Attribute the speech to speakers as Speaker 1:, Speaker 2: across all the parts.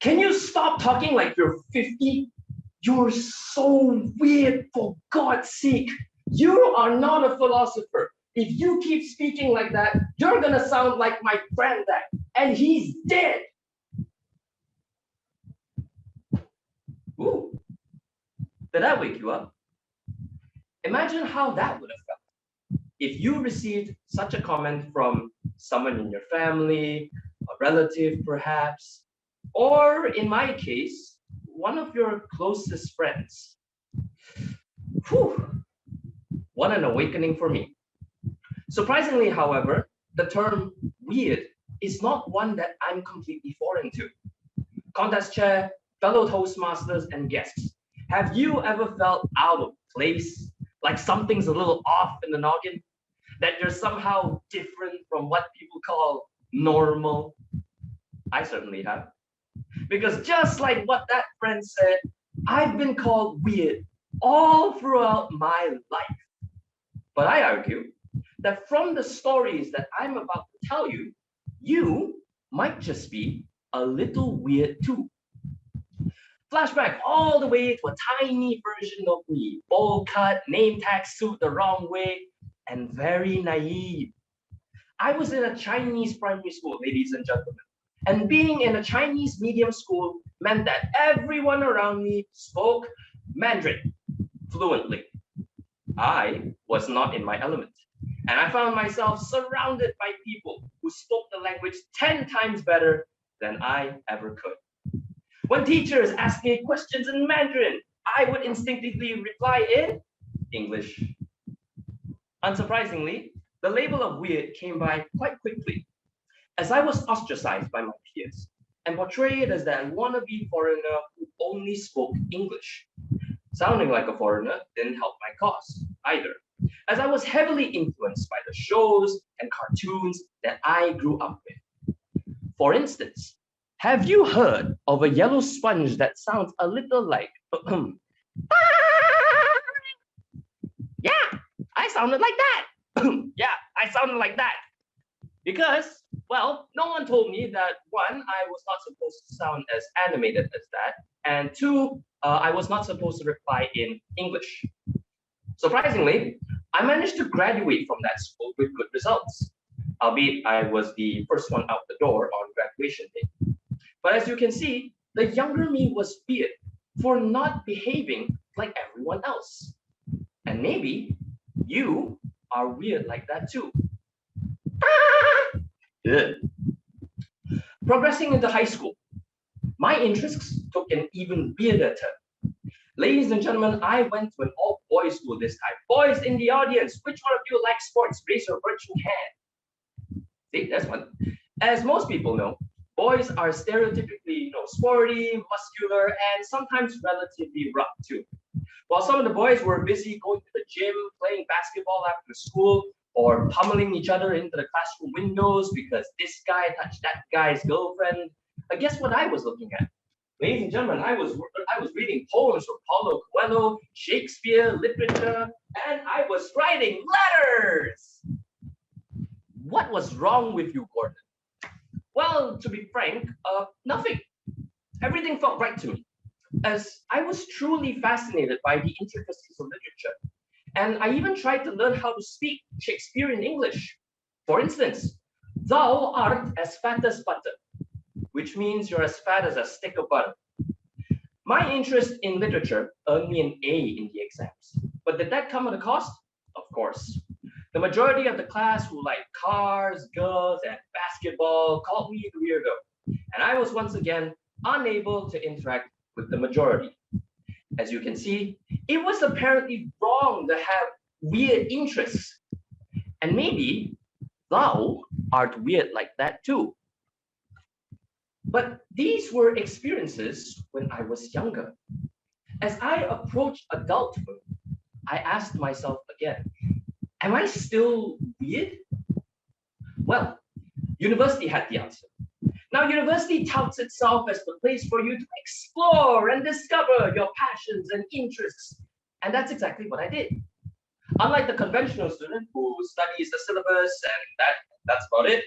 Speaker 1: Can you stop talking like you're 50? You're so weird, for God's sake. You are not a philosopher. If you keep speaking like that, you're gonna sound like my granddad, and he's dead. Ooh, did that wake you up? Imagine how that would have felt if you received such a comment from someone in your family, a relative perhaps, or in my case, one of your closest friends. Whew, what an awakening for me. Surprisingly, however, the term weird is not one that I'm completely foreign to. Contest chair, fellow Toastmasters, and guests, have you ever felt out of place? Like something's a little off in the noggin? That you're somehow different from what people call normal? I certainly have. Because just like what that friend said, I've been called weird all throughout my life. But I argue that from the stories that I'm about to tell you, you might just be a little weird too. Flashback all the way to a tiny version of me, bowl cut, name tag suit the wrong way, and very naive. I was in a Chinese primary school, ladies and gentlemen. And being in a Chinese medium school meant that everyone around me spoke Mandarin fluently. I was not in my element. And I found myself surrounded by people who spoke the language 10 times better than I ever could. When teachers asked me questions in Mandarin, I would instinctively reply in English. Unsurprisingly, the label of weird came by quite quickly, as I was ostracized by my peers and portrayed as that wannabe foreigner who only spoke English. Sounding like a foreigner didn't help my cause either, as I was heavily influenced by the shows and cartoons that I grew up with. For instance, have you heard of a yellow sponge that sounds a little like, yeah, I sounded like that. Yeah, I sounded like that. Because, well, no one told me that one, I was not supposed to sound as animated as that, and two, I was not supposed to reply in English. Surprisingly, I managed to graduate from that school with good results, albeit I was the first one out the door on graduation day. But as you can see, the younger me was feared for not behaving like everyone else. And maybe you are weird like that too. Progressing into high school, my interests took an even weirder turn. Ladies and gentlemen, I went to an all-boys school this time. Boys in the audience, which one of you likes sports? Raise your virtual hand. See, there's one. As most people know, boys are stereotypically, sporty, muscular, and sometimes relatively rough too. While some of the boys were busy going to the gym, playing basketball after school, or pummeling each other into the classroom windows because this guy touched that guy's girlfriend, guess what I was looking at? Ladies and gentlemen, I was reading poems from Paulo Coelho, Shakespeare, literature, and I was writing letters. What was wrong with you, Gordon? Well, to be frank, nothing. Everything felt right to me, as I was truly fascinated by the intricacies of literature. And I even tried to learn how to speak Shakespearean English. For instance, thou art as fat as butter, which means you're as fat as a stick of butter. My interest in literature earned me an A in the exams. But did that come at a cost? Of course. The majority of the class who liked cars, girls, and basketball called me the weirdo. And I was once again unable to interact with the majority. As you can see, it was apparently wrong to have weird interests. And maybe thou art weird like that too. But these were experiences when I was younger. As I approached adulthood, I asked myself again, am I still weird? Well, university had the answer. Now, university touts itself as the place for you to explore and discover your passions and interests. And that's exactly what I did. Unlike the conventional student who studies the syllabus and that's about it,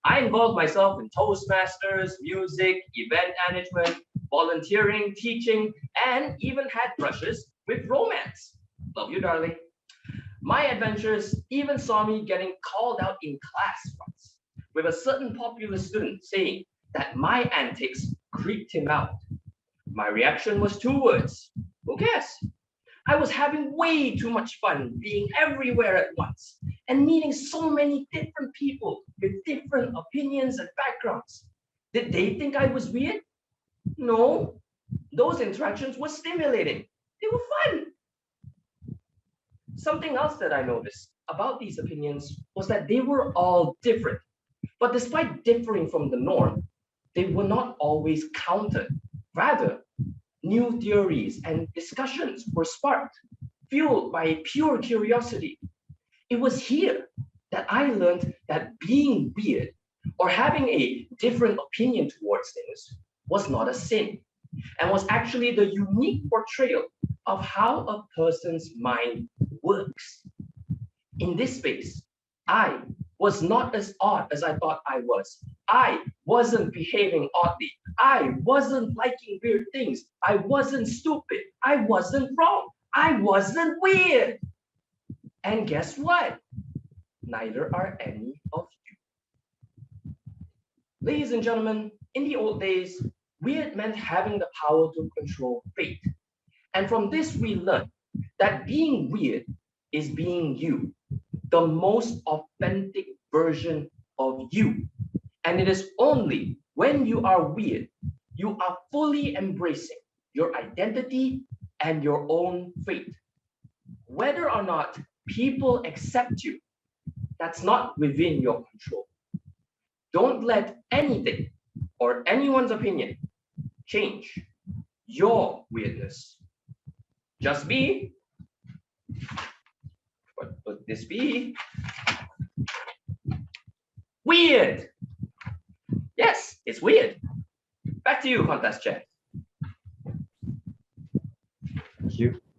Speaker 1: I involved myself in Toastmasters, music, event management, volunteering, teaching, and even had brushes with romance. Love you, darling. My adventures even saw me getting called out in class once, with a certain popular student saying that my antics creeped him out. My reaction was two words. Who cares? I was having way too much fun being everywhere at once and meeting so many different people with different opinions and backgrounds. Did they think I was weird? No, those interactions were stimulating. They were fun. Something else that I noticed about these opinions was that they were all different. But despite differing from the norm, they were not always countered. Rather, new theories and discussions were sparked, fueled by pure curiosity. It was here that I learned that being weird or having a different opinion towards things was not a sin and was actually the unique portrayal of how a person's mind works. In this space, I was not as odd as I thought I was. I wasn't behaving oddly. I wasn't liking weird things. I wasn't stupid. I wasn't wrong. I wasn't weird. And guess what? Neither are any of you. Ladies and gentlemen, in the old days, weird meant having the power to control fate. And from this, we learned that being weird is being you, the most authentic version of you. And it is only when you are weird, you are fully embracing your identity and your own fate. Whether or not people accept you, that's not within your control. Don't let anything or anyone's opinion change your weirdness. Just be, what would this be? Weird. Yes, it's weird. Back to you, contest chair.